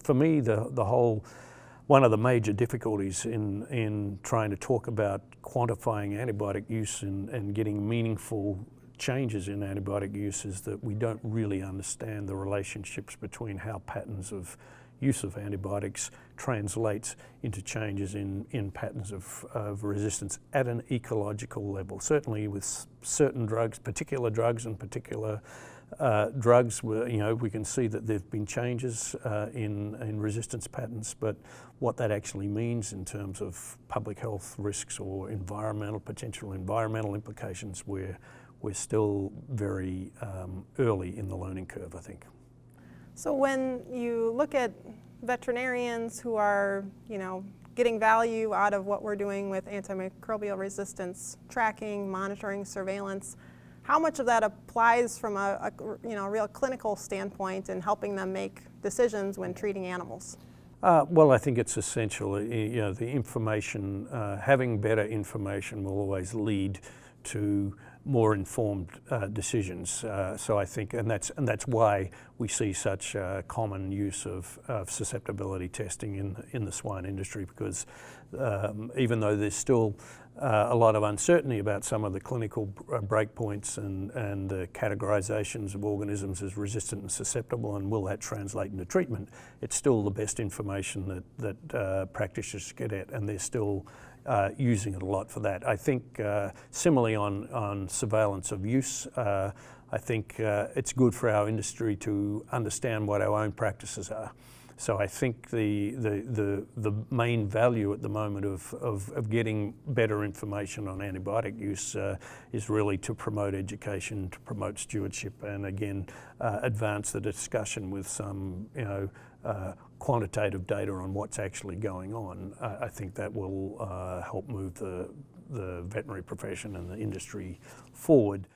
for me, one of the major difficulties in trying to talk about quantifying antibiotic use and getting meaningful changes in antibiotic use is that we don't really understand the relationships between how patterns of use of antibiotics translates into changes in patterns of resistance at an ecological level. Certainly with certain drugs, particular drugs and particular drugs, we can see that there have been changes in resistance patterns, but what that actually means in terms of public health risks or potential environmental implications, we're still very early in the learning curve, I think. So when you look at veterinarians who are, getting value out of what we're doing with antimicrobial resistance tracking, monitoring, surveillance, how much of that applies from a real clinical standpoint in helping them make decisions when treating animals? Well, I think it's essential. The information, having better information will always lead to more informed decisions. So I think, and that's why we see such common use of susceptibility testing in the swine industry, because even though there's still a lot of uncertainty about some of the clinical breakpoints and the categorizations of organisms as resistant and susceptible, and will that translate into treatment, it's still the best information that practitioners get at, and they're still using it a lot for that. I think similarly on surveillance of use, I think it's good for our industry to understand what our own practices are. So I think the main value at the moment of getting better information on antibiotic use is really to promote education, to promote stewardship, and again advance the discussion with some quantitative data on what's actually going on. I think that will help move the veterinary profession and the industry forward.